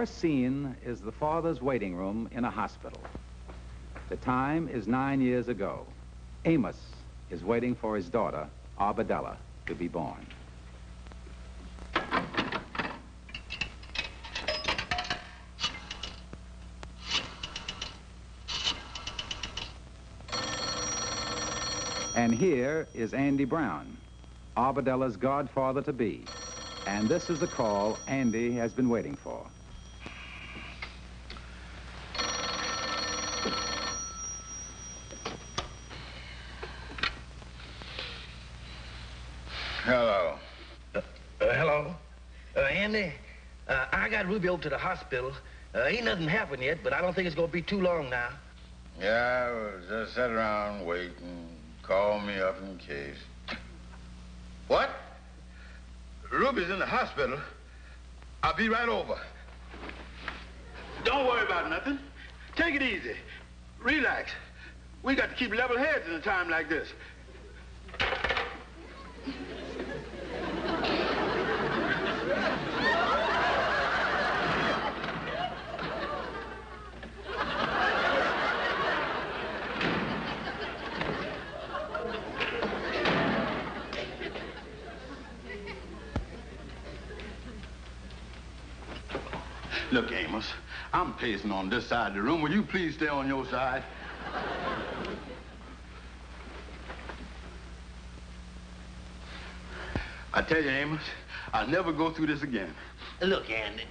first scene is the father's waiting room in a hospital. The time is 9 years ago. Amos is waiting for his daughter, Arbadella, to be born. And here is Andy Brown, Arbedella's godfather-to-be. And this is the call Andy has been waiting for. Hello. Hello. Andy, I got Ruby over to the hospital. Ain't nothing happened yet, but I don't think it's gonna be too long now. Yeah, I was just sitting around waiting. Call me up in case. What? Ruby's in the hospital. I'll be right over. Don't worry about nothing. Take it easy. Relax. We got to keep level heads in a time like this. Look, Amos, I'm pacing on this side of the room. Will you please stay on your side? I tell you, Amos, I'll never go through this again. Look, Andy,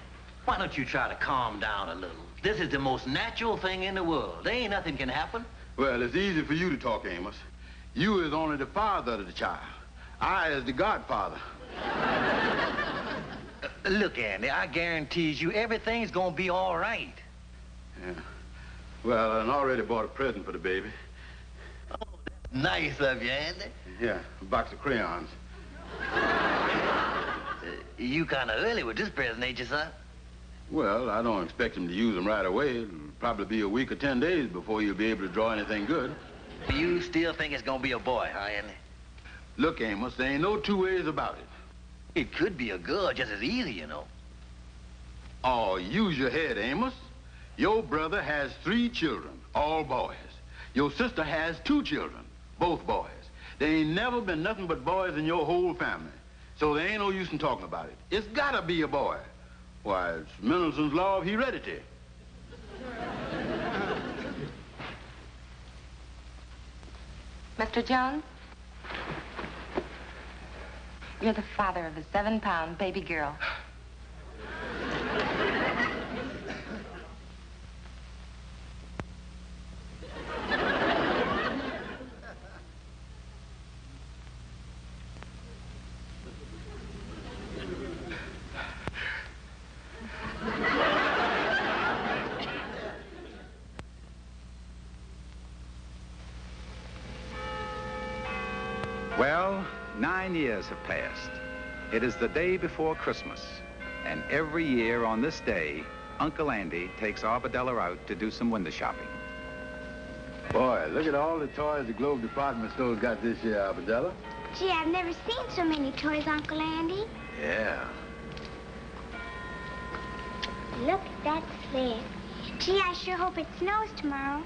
why don't you try to calm down a little? This is the most natural thing in the world. There ain't nothing can happen. Well, it's easy for you to talk, Amos. You is only the father of the child. I is the godfather. Look, Andy, I guarantees you everything's gonna be all right. Yeah. Well, I already bought a present for the baby. Oh, that's nice of you, Andy. Yeah, a box of crayons. You kind of early with this present, ain't you, son? Well, I don't expect him to use them right away. It'll probably be a week or 10 days before you'll be able to draw anything good. You still think it's gonna be a boy, huh, Andy? Look, Amos, there ain't no two ways about it. It could be a girl just as easy, you know. Oh, use your head, Amos. Your brother has 3 children, all boys. Your sister has 2 children, both boys. There ain't never been nothing but boys in your whole family. So there ain't no use in talking about it. It's gotta be a boy. Why, it's Mendelssohn's law of heredity. Mr. Jones? You're the father of a 7-pound baby girl. Well, 9 years have passed. It is the day before Christmas, and every year on this day, Uncle Andy takes Arbadella out to do some window shopping. Boy, look at all the toys the Globe department store's got this year, Arbadella. Gee, I've never seen so many toys, Uncle Andy. Yeah. Look at that sled. Gee, I sure hope it snows tomorrow.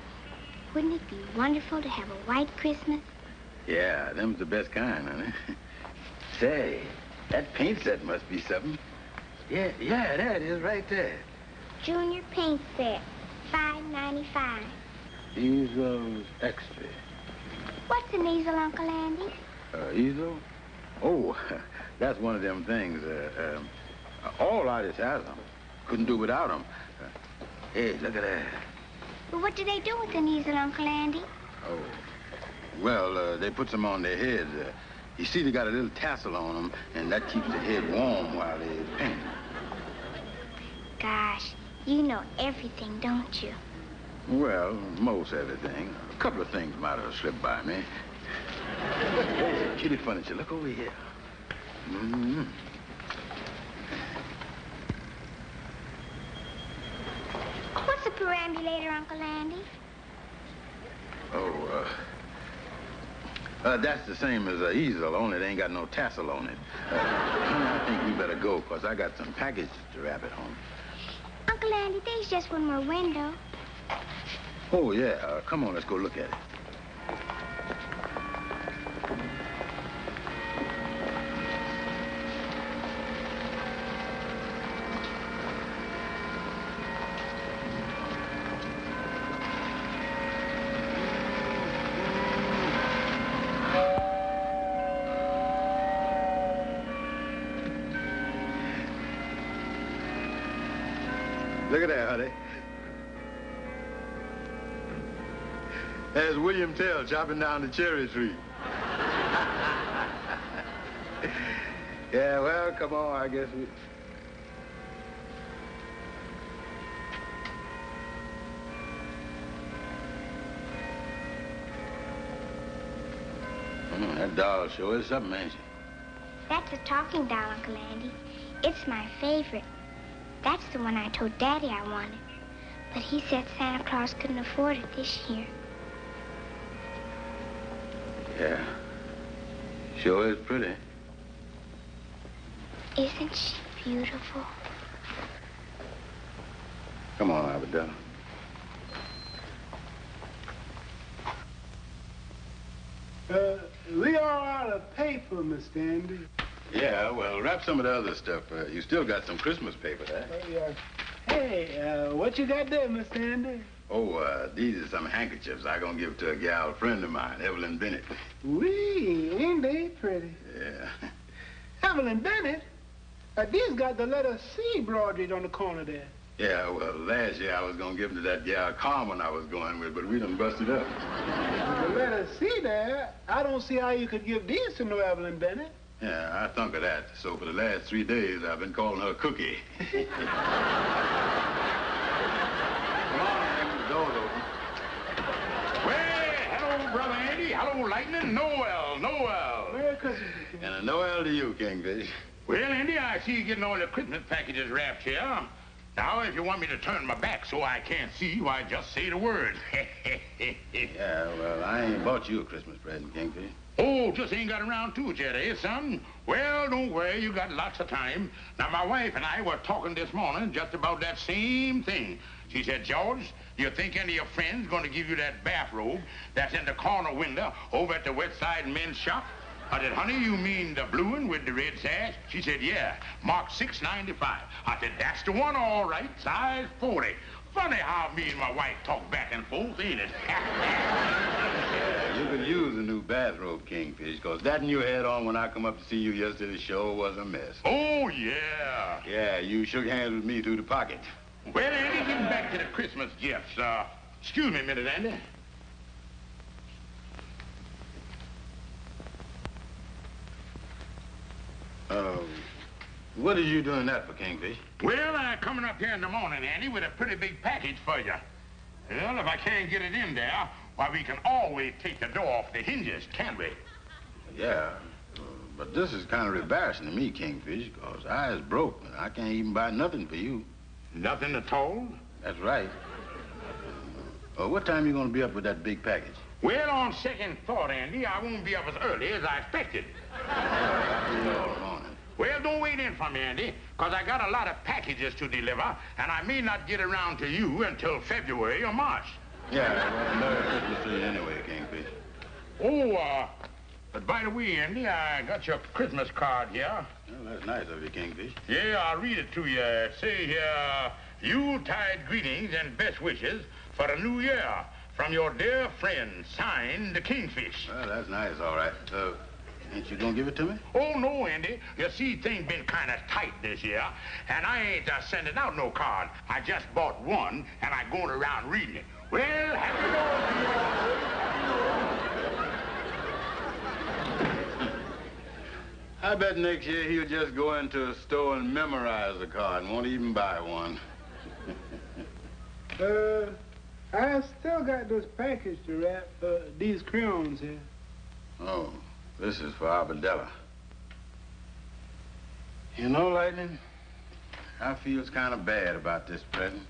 Wouldn't it be wonderful to have a white Christmas? Yeah, them's the best kind, honey. Say, that paint set must be something. Yeah, there it is right there. Junior paint set, $5.95. Easels extra. What's an easel, Uncle Andy? Easel? Oh, that's one of them things. All artists has them. Couldn't do without them. Hey, look at that. Well, what do they do with an easel, Uncle Andy? Oh, well, they put some on their heads. You see, they got a little tassel on them, and that keeps the head warm while they paint. Gosh, you know everything, don't you? Well, most everything. A couple of things might have slipped by me. Hey, kitty furniture, look over here. Mm-hmm. What's a perambulator, Uncle Andy? Oh, that's the same as an easel, only they ain't got no tassel on it. I think we better go, because I got some package to wrap it home. Uncle Andy, there's just one more window. Oh, yeah. Come on, let's go look at it. Look at that, honey. There's William Tell chopping down the cherry tree. Yeah, well, come on, I guess we... That doll sure is something, ain't she? That's a talking doll, Uncle Andy. It's my favorite. That's the one I told Daddy I wanted. But he said Santa Claus couldn't afford it this year. Yeah. Sure is pretty. Isn't she beautiful? Come on, Abadella. We are out of paper, Mr. Andy. Yeah, well, wrap some of the other stuff. You still got some Christmas paper there. Hey, what you got there, Mr. Andy? Oh, these are some handkerchiefs I'm gonna give to a gal friend of mine, Evelyn Bennett. Wee, ain't they pretty? Yeah. Evelyn Bennett? These got the letter C broidered on the corner there. Yeah, well, last year I was gonna give them to that gal Carmen I was going with, but we done busted up. The letter C there, I don't see how you could give these to no Evelyn Bennett. Yeah, I thunk of that. So for the last 3 days, I've been calling her Cookie. Come on, man, the door's open. Well, hello, Brother Andy. Hello, Lightning. Noel. Merry Christmas. And a Noel to you, Kingfish. Well, Andy, I see you getting all the Christmas packages wrapped here. Now, if you want me to turn my back so I can't see, why, just say the word. Yeah, well, I ain't bought you a Christmas present, Kingfish. Oh, just ain't got around to it yet, eh, son? Well, don't worry, you got lots of time. Now, my wife and I were talking this morning just about that same thing. She said, George, you think any of your friends going to give you that bathrobe that's in the corner window over at the West Side Men's Shop? I said, honey, you mean the blue one with the red sash? She said, yeah, marked $6.95. I said, that's the one, all right, size 40. Funny how me and my wife talk back and forth, ain't it? Yeah, you could use a new bathrobe, Kingfish, because that one you had on when I come up to see you yesterday sure was a mess. Oh, yeah. Yeah, you shook hands with me through the pocket. Well, Andy, getting back to the Christmas gifts, excuse me a minute, Andy. What are you doing that for, Kingfish? Well, I'm coming up here in the morning, Andy, with a pretty big package for you. Well, if I can't get it in there, why, we can always take the door off the hinges, can't we? Yeah, but this is kind of embarrassing to me, Kingfish, because I is broke, and I can't even buy nothing for you. Nothing at all? That's right. What time you going to be up with that big package? Well, on second thought, Andy, I won't be up as early as I expected. I'll be all morning. Well, don't wait in for me, Andy, because I got a lot of packages to deliver, and I may not get around to you until February or March. Yeah, well, Merry Christmas to you anyway, Kingfish. Oh, but by the way, Andy, I got your Christmas card here. Well, that's nice of you, Kingfish. Yeah, I'll read it to you. Say here, Yuletide greetings and best wishes for the new year from your dear friend, signed, the Kingfish. Well, that's nice, all right. Ain't you gonna give it to me? Oh, no, Andy. You see, things been kind of tight this year, and I ain't sending out no card. I just bought one, and I going around reading it. Well, happy New Year. I bet next year he'll just go into a store and memorize the card and won't even buy one. I still got this package to wrap, these crayons here. Oh, this is for Abadella. You know, Lightning, I feels kind of bad about this present.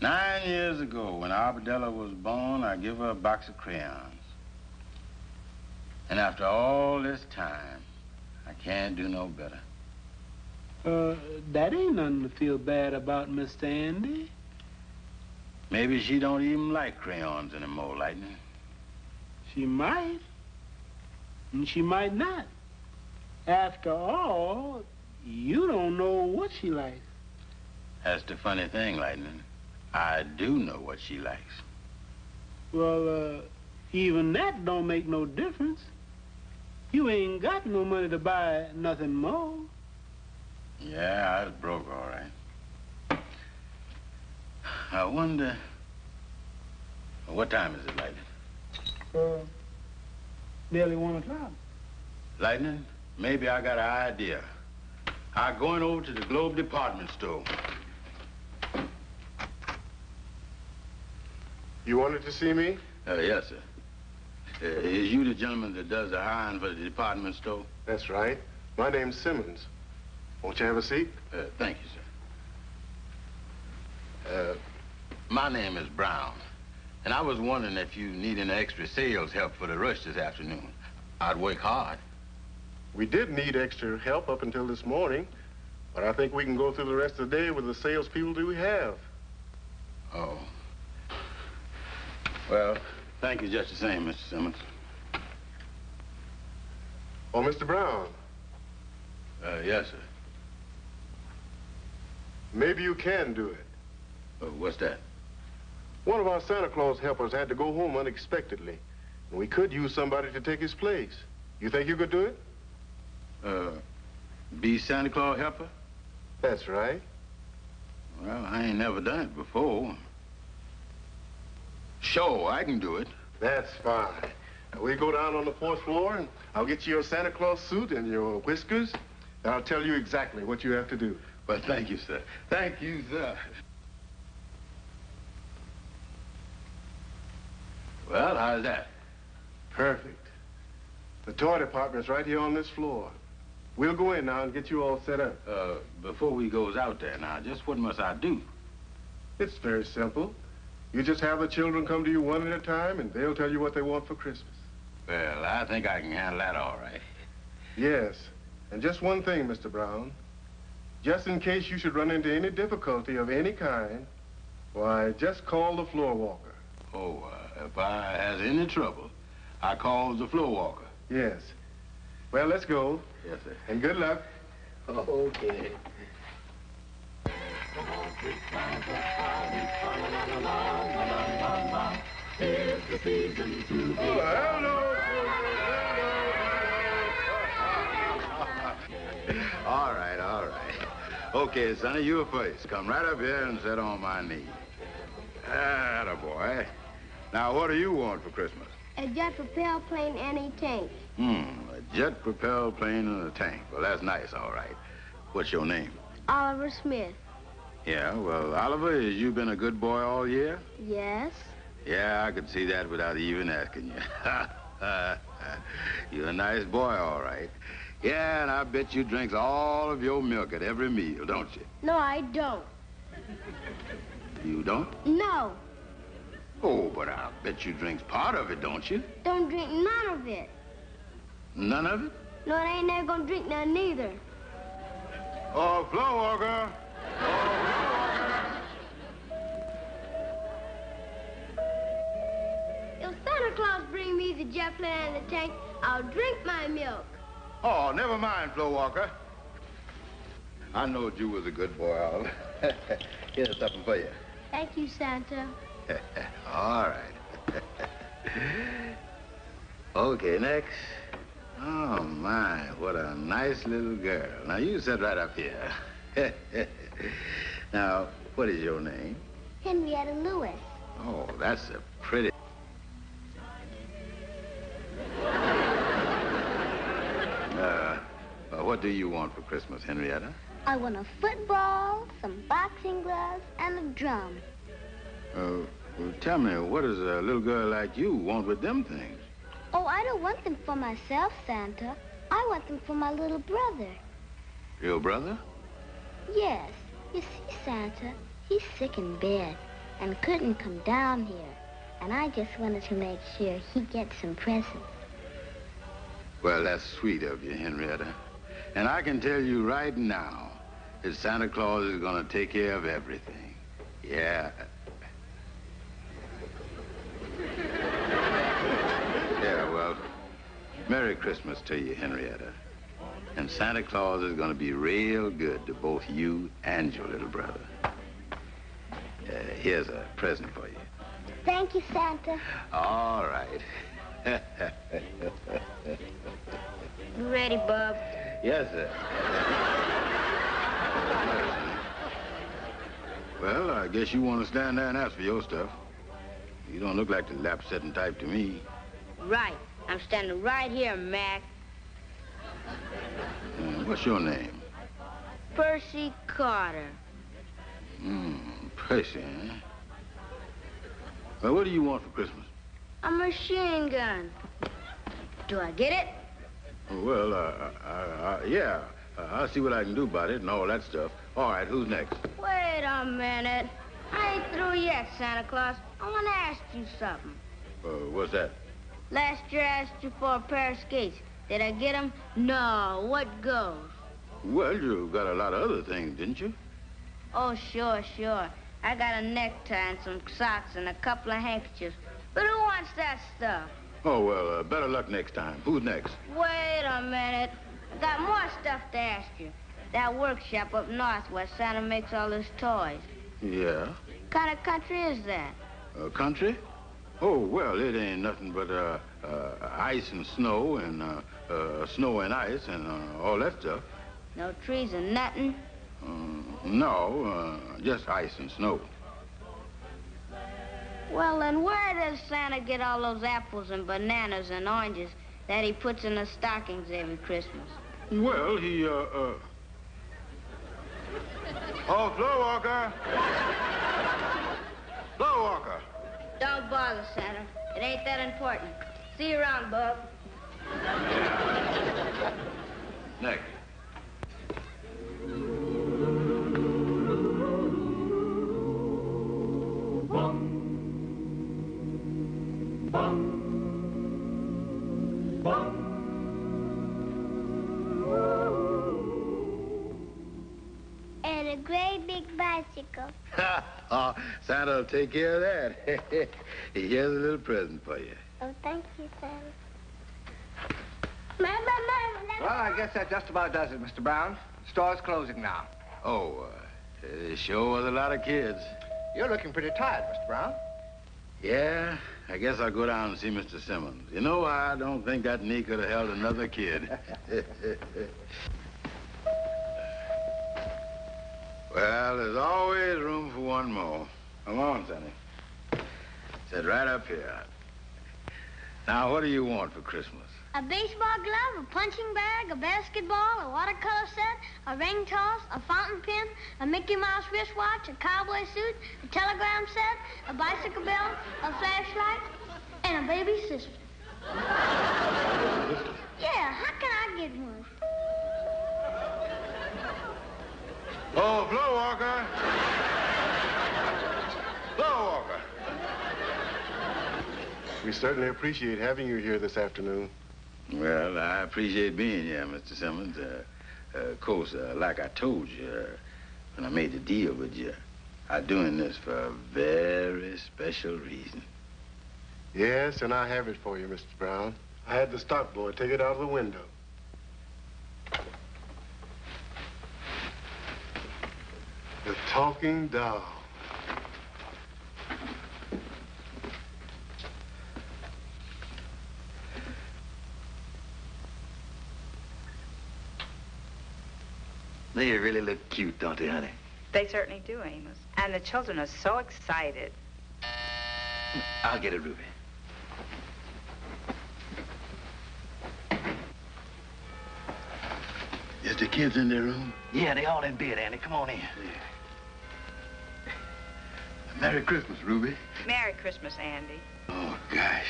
9 years ago, when Abadella was born, I give her a box of crayons. And after all this time, I can't do no better. That ain't nothing to feel bad about, Mr. Andy. Maybe she don't even like crayons anymore, Lightning. She might. And she might not. After all, you don't know what she likes. That's the funny thing, Lightning. I do know what she likes. Well, even that don't make no difference. You ain't got no money to buy nothing more. Yeah, I was broke, all right. I wonder... What time is it, Lightning? Nearly 1 o'clock. Lightning, maybe I got an idea. I'm going over to the Globe department store. You wanted to see me? Yes, sir. Is you the gentleman that does the hiring for the department store? That's right. My name's Simmons. Won't you have a seat? Thank you, sir. My name is Brown, and I was wondering if you need any extra sales help for the rush this afternoon. I'd work hard. We did need extra help up until this morning, but I think we can go through the rest of the day with the salespeople that we have. Oh. Well, thank you just the same, Mr. Simmons. Oh, Mr. Brown. Yes, sir. Maybe you can do it. What's that? One of our Santa Claus helpers had to go home unexpectedly, and we could use somebody to take his place. You think you could do it? Be Santa Claus helper? That's right. Well, I ain't never done it before. Sure, I can do it. That's fine. Now, we go down on the 4th floor, and I'll get you your Santa Claus suit and your whiskers, and I'll tell you exactly what you have to do. Well, thank you, sir. Thank you, sir. Well, how's that? Perfect. The toy department's right here on this floor. We'll go in now and get you all set up. Before we goes out there now, just what must I do? It's very simple. You just have the children come to you one at a time, and they'll tell you what they want for Christmas. Well, I think I can handle that all right. Yes. And just one thing, Mr. Brown. Just in case you should run into any difficulty of any kind, why, just call the floor walker. Oh, if I has any trouble, I call the floor walker. Yes. Well, let's go. Yes, sir. And good luck. Okay. All right, all right. Okay, Sonny, you first. Come right up here and sit on my knee. Attaboy. Now, what do you want for Christmas? A jet-propelled plane and a tank. A jet-propelled plane and a tank. Well, that's nice, all right. What's your name? Oliver Smith. Yeah, well, Oliver, has you been a good boy all year? Yes. Yeah, I could see that without even asking you. You're a nice boy, all right. Yeah, and I bet you drinks all of your milk at every meal, don't you? No, I don't. You don't? No. Oh, but I bet you drinks part of it, don't you? Don't drink none of it. None of it? No, I ain't never gonna drink none neither. Oh, floor walker. If Santa Claus bring me the jet plane and the tank, I'll drink my milk. Oh, never mind, floor walker. I knowed you was a good boy, Oliver. Here's something for you. Thank you, Santa. All right. Okay, next. Oh, my, what a nice little girl. Now, you sit right up here. Now, what is your name? Henrietta Lewis. Oh, that's a pretty... what do you want for Christmas, Henrietta? I want a football, some boxing gloves, and a drum. Well, tell me, what does a little girl like you want with them things? Oh, I don't want them for myself, Santa. I want them for my little brother. Your brother? Yes. You see, Santa, he's sick in bed and couldn't come down here. And I just wanted to make sure he gets some presents. Well, that's sweet of you, Henrietta. And I can tell you right now that Santa Claus is gonna take care of everything. Yeah. Yeah, well, Merry Christmas to you, Henrietta. And Santa Claus is gonna be real good to both you and your little brother. Here's a present for you. Thank you, Santa. All right. You ready, Bub? Yes, sir. Well, I guess you want to stand there and ask for your stuff. You don't look like the lap-setting type to me. Right. I'm standing right here, Mac. What's your name? Percy Carter. Percy, eh? Well, what do you want for Christmas? A machine gun. Do I get it? Well, yeah. I'll see what I can do about it and all that stuff. All right, who's next? Wait a minute. I ain't through yet, Santa Claus. I want to ask you something. What's that? Last year I asked you for a pair of skates. Did I get them? No. What goes? Well, you got a lot of other things, didn't you? Oh, sure. I got a necktie and some socks and a couple of handkerchiefs. But who wants that stuff? Oh, well, better luck next time. Who's next? Wait a minute. I got more stuff to ask you. That workshop up north where Santa makes all his toys. Yeah? What kind of country is that? Country? Oh, well, it ain't nothing but ice and snow and snow and ice and all that stuff. No trees and nothing? No, just ice and snow. Well, then where does Santa get all those apples and bananas and oranges that he puts in the stockings every Christmas? Well, he, Oh, Floor Walker! Floor Walker! Don't bother, Santa. It ain't that important. See you around, Bub. Yeah. Next. And a great big bicycle. Oh, Santa will take care of that. Here's a little present for you. Oh, thank you, Santa. Well, I guess that just about does it, Mr. Brown. The store's closing now. Oh, it sure was a lot of kids. You're looking pretty tired, Mr. Brown. Yeah, I guess I'll go down and see Mr. Simmons. You know, I don't think that knee could have held another kid. Well, there's always room for one more. Come on, Sonny. Sit right up here. Now, what do you want for Christmas? A baseball glove, a punching bag, a basketball, a watercolor set, a ring toss, a fountain pen, a Mickey Mouse wristwatch, a cowboy suit, a telegram set, a bicycle belt, a flashlight, and a baby sister. Yeah, how can I get one? Oh, Floor Walker! Floor Walker! We certainly appreciate having you here this afternoon. Well, I appreciate being here, Mr. Simmons. Of course, like I told you when I made the deal with you, I'm doing this for a very special reason. Yes, and I have it for you, Mr. Brown. I had the stock boy take it out of the window. The talking doll. They really look cute, don't they, honey? They certainly do, Amos. And the children are so excited. I'll get it, Ruby. Is the kids in their room? Yeah, they all in bed, Andy. Come on in. Merry Christmas, Ruby. Merry Christmas, Andy. Oh, gosh.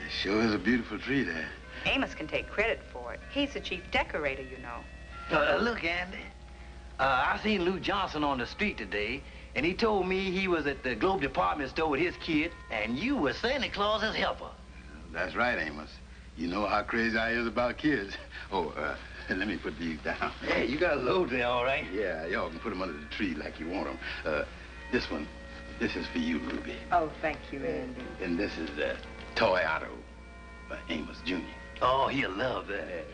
It sure is a beautiful tree there. Amos can take credit for it. He's the chief decorator, you know. Look, Andy. I seen Lou Johnson on the street today, and he told me he was at the Globe department store with his kid, and you were Santa Claus's helper. That's right, Amos. You know how crazy I is about kids. Oh, let me put these down. Hey, you got a load there, all right? Yeah, y'all can put them under the tree like you want them. This one, this is for you, Ruby. Oh, thank you, Andy. And this is Toy Otto by Amos Jr. Oh, he'll love that.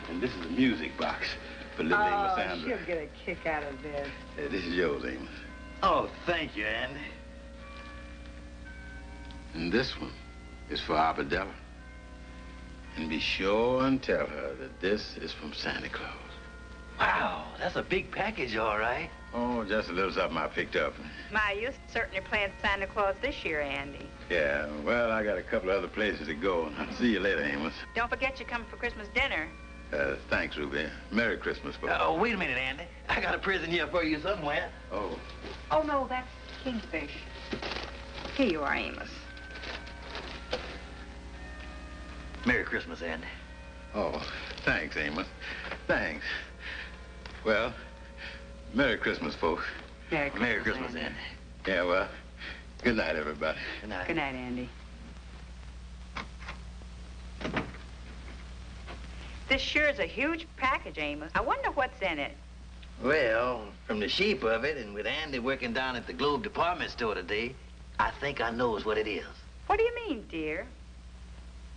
And this is a music box for little Amos Sandra. She'll get a kick out of this. This is yours, Amos. Oh, thank you, Andy. And this one is for Arbadella. And be sure and tell her that this is from Santa Claus. Wow, that's a big package, all right. Oh, just a little something I picked up. My, you're certainly playing Santa Claus this year, Andy. Yeah, well, I got a couple of other places to go. I'll see you later, Amos. Don't forget you're coming for Christmas dinner. Thanks, Ruby. Merry Christmas, folks. Oh, wait a minute, Andy. I got a present here for you somewhere. Oh. Oh, no, that's Kingfish. Here you are, Amos. Merry Christmas, Andy. Oh, thanks, Amos. Thanks. Well, Merry Christmas, folks. Merry Christmas, Andy. Yeah, well, good night, everybody. Good night. Good night, Andy. This sure is a huge package, Amos. I wonder what's in it. Well, from the shape of it, and with Andy working down at the Globe department store today, I think I knows what it is. What do you mean, dear?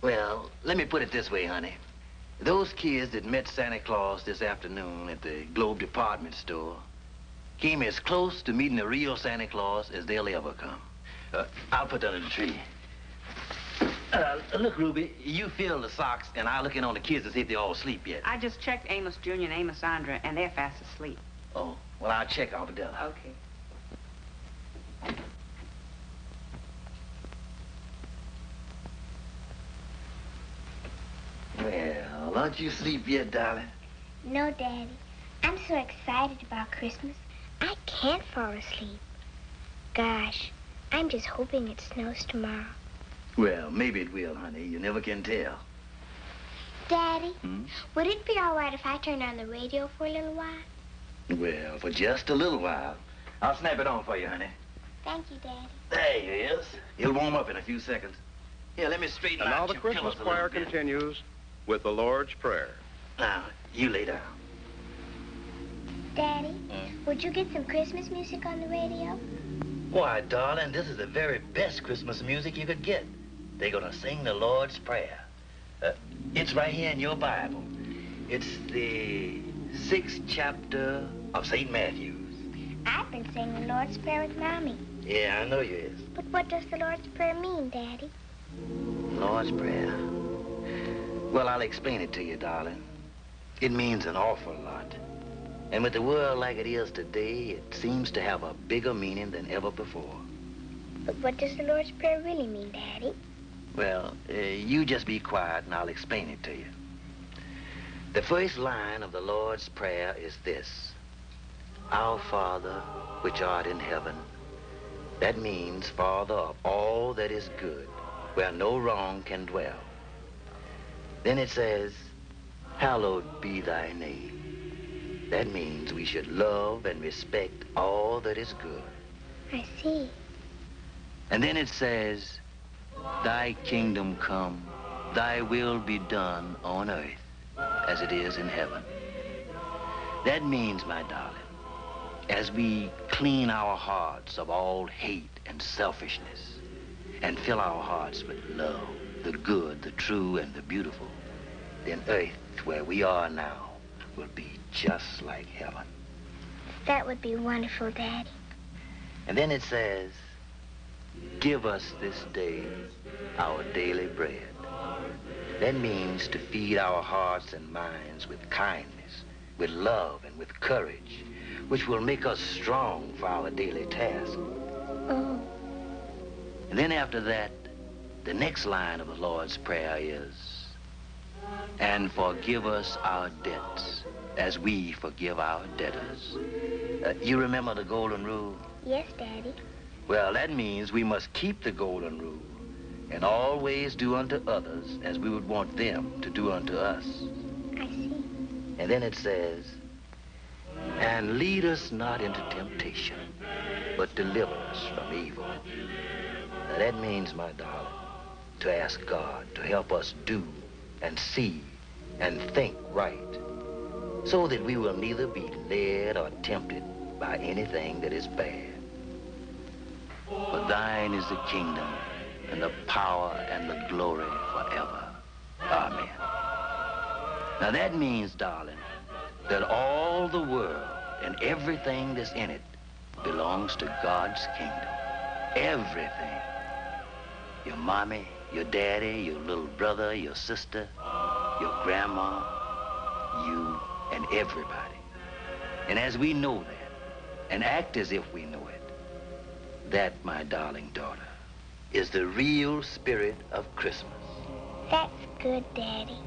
Well, let me put it this way, honey. Those kids that met Santa Claus this afternoon at the Globe department store came as close to meeting a real Santa Claus as they'll ever come. I'll put that in the tree. Look, Ruby, you fill the socks, and I'll look in on the kids to see if they're all asleep yet. I just checked Amos Jr. and Amos Sandra, and they're fast asleep. Oh, well, I'll check Arbadella. Okay. Well, aren't you asleep yet, darling? No, Daddy. I'm so excited about Christmas. I can't fall asleep. Gosh, I'm just hoping it snows tomorrow. Well, maybe it will, honey. You never can tell. Daddy, would it be all right if I turned on the radio for a little while? Well, for just a little while. I'll snap it on for you, honey. Thank you, Daddy. There he is. He'll warm up in a few seconds. Here, let me straighten And out now the your Christmas pillows a choir little bit. continues with the Lord's Prayer. Now, you lay down. Daddy, would you get some Christmas music on the radio? Why, darling, this is the very best Christmas music you could get. They're gonna sing the Lord's Prayer. It's right here in your Bible. It's the 6th chapter of St. Matthew's. I've been saying the Lord's Prayer with Mommy. Yeah, I know you is. But what does the Lord's Prayer mean, Daddy? Lord's Prayer. Well, I'll explain it to you, darling. It means an awful lot. And with the world like it is today, it seems to have a bigger meaning than ever before. But what does the Lord's Prayer really mean, Daddy? Well, you just be quiet and I'll explain it to you. The first line of the Lord's Prayer is this: Our Father, which art in heaven. That means Father of all that is good, where no wrong can dwell. Then it says, Hallowed be thy name. That means we should love and respect all that is good. I see. And then it says, Thy kingdom come, thy will be done on earth as it is in heaven. That means, my darling, as we clean our hearts of all hate and selfishness and fill our hearts with love, the good, the true, and the beautiful, then earth, where we are now, will be just like heaven. That would be wonderful, Daddy. And then it says, Give us this day our daily bread. That means to feed our hearts and minds with kindness, with love, and with courage, which will make us strong for our daily task. Oh. And then after that, the next line of the Lord's Prayer is, And forgive us our debts as we forgive our debtors. You remember the golden rule? Yes, Daddy. Well, that means we must keep the golden rule and always do unto others as we would want them to do unto us. I see. And then it says, And lead us not into temptation, but deliver us from evil. Now, that means, my darling, to ask God to help us do and see and think right, so that we will neither be led or tempted by anything that is bad. For thine is the kingdom and the power and the glory forever. Amen. Now that means, darling, that all the world and everything that's in it belongs to God's kingdom. Everything. Your mommy, your daddy, your little brother, your sister, your grandma, you, and everybody. And as we know that, and act as if we know it, that, my darling daughter, is the real spirit of Christmas. That's good, Daddy.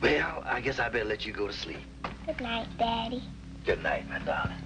Well, I guess I better let you go to sleep. Good night, Daddy. Good night, my darling.